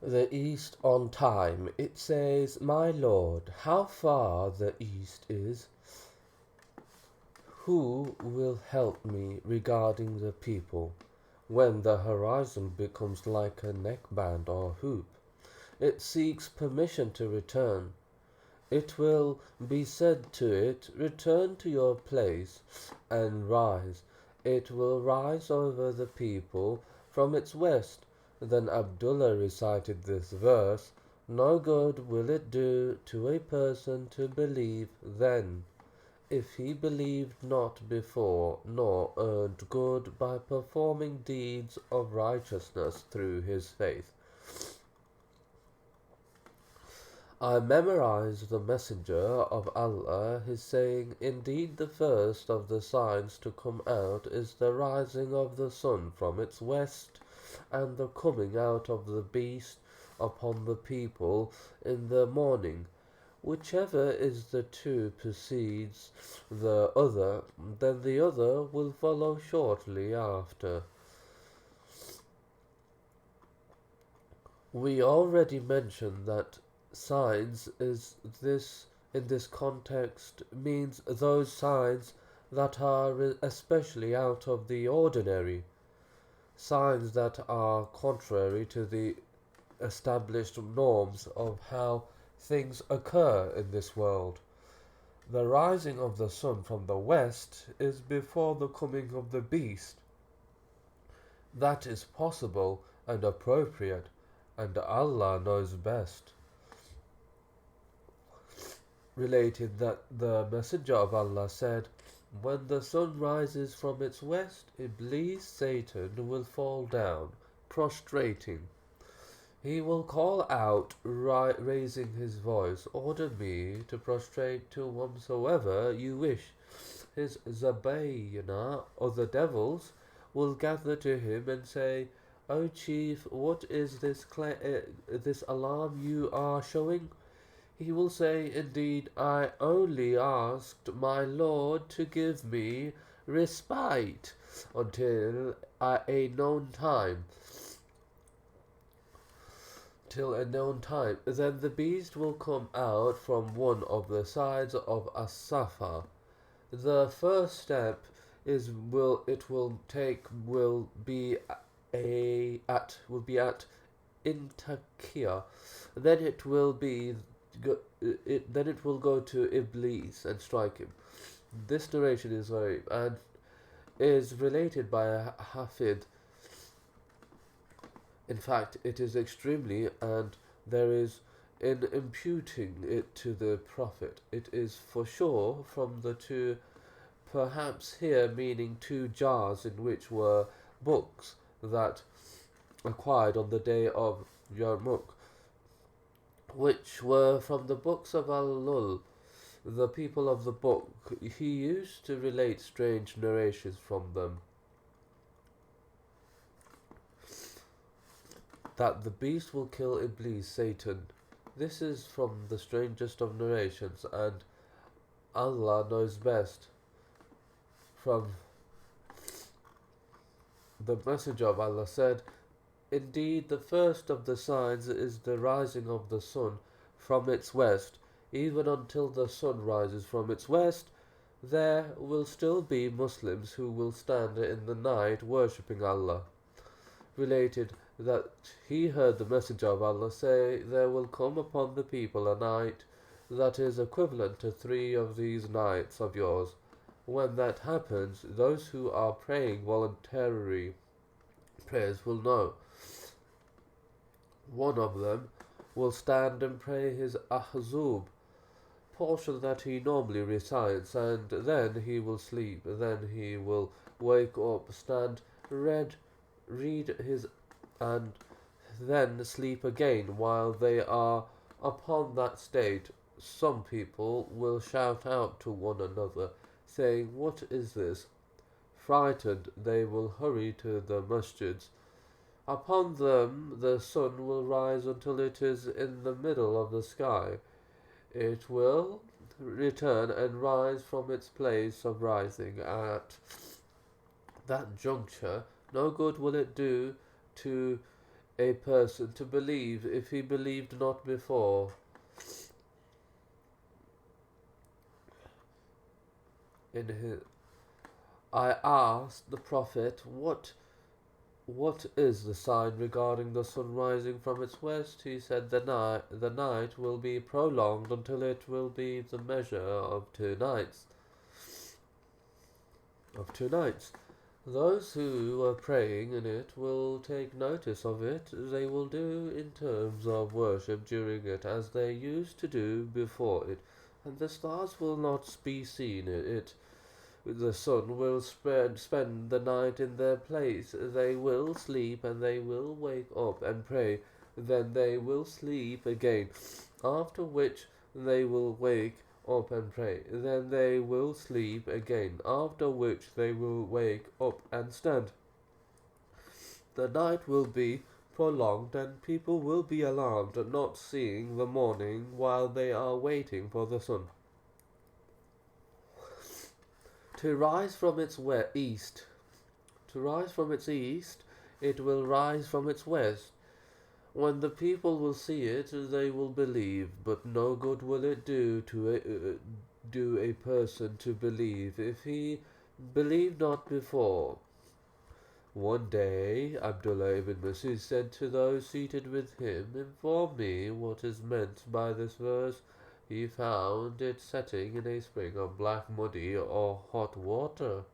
The east on time. It says, "My Lord, how far the east is, who will help me regarding the people?" When the horizon becomes like a neckband or hoop, it seeks permission to return. It will be said to it, "Return to your place and rise." It will rise over the people from its west. Then Abdullah recited this verse: "No good will it do to a person to believe then, if he believed not before, nor earned good by performing deeds of righteousness through his faith." I memorized the Messenger of Allah, his saying, "Indeed, the first of the signs to come out is the rising of the sun from its west, and the coming out of the beast upon the people in the morning. Whichever is the two precedes the other, then the other will follow shortly after." We already mentioned that signs is this in this context means those signs that are especially out of the ordinary, signs that are contrary to the established norms of how things occur in this world. The rising of the sun from the west is before the coming of the beast. That is possible and appropriate, and Allah knows best. Related that the Messenger of Allah said, "When the sun rises from its west, Iblis, Satan, will fall down, prostrating. He will call out, raising his voice, 'Order me to prostrate to whomsoever you wish.' His Zabayna, or the devils, will gather to him and say, 'O chief, what is this alarm you are showing?' He will say, 'Indeed, I only asked my Lord to give me respite until a known time, till a known time.' Then the beast will come out from one of the sides of As-Safa. The first step is will be at Intakia. Then it will go to Iblis and strike him." This narration is very and is related by a Hafid. In fact, it is extremely, and there is in imputing it to the Prophet. It is for sure from the two, perhaps here meaning two jars in which were books that acquired on the day of Yarmouk, which were from the books of Al-Lul, the people of the book. He used to relate strange narrations from them, that the beast will kill Iblis, Satan. This is from the strangest of narrations, and Allah knows best. From the Messenger of Allah said, "Indeed, the first of the signs is the rising of the sun from its west. Even until the sun rises from its west, there will still be Muslims who will stand in the night worshipping Allah." Related that he heard the Messenger of Allah say, "There will come upon the people a night that is equivalent to 3 of these nights of yours. When that happens, those who are praying voluntary prayers will know. One of them will stand and pray his Ahzub portion that he normally recites, and then he will sleep. Then he will wake up, stand, read his, and then sleep again. While they are upon that state, some people will shout out to one another, saying, 'What is this?' Frightened, they will hurry to the masjids. Upon them the sun will rise until it is in the middle of the sky. It will return and rise from its place of rising. At that juncture, no good will it do to a person to believe if he believed not before. In his, I asked the Prophet, what is the sign regarding the sun rising from its west? He said, the night will be prolonged until it will be the measure of 2 nights. Those who are praying in it will take notice of it. They will do in terms of worship during it as they used to do before it, and the stars will not be seen in it. The sun will spend the night in their place. They will sleep and they will wake up and pray. Then they will sleep again, after which they will wake up and pray. Then they will sleep again, after which they will wake up and stand. The night will be prolonged and people will be alarmed at not seeing the morning while they are waiting for the sun to rise from its east. To rise from its east, it will rise from its west. When the people will see it, they will believe, but no good will it do a person to believe if he believed not before. One day, Abdullah ibn Masud said to those seated with him, "Inform me what is meant by this verse." He found it setting in a spring of black, muddy, or hot water.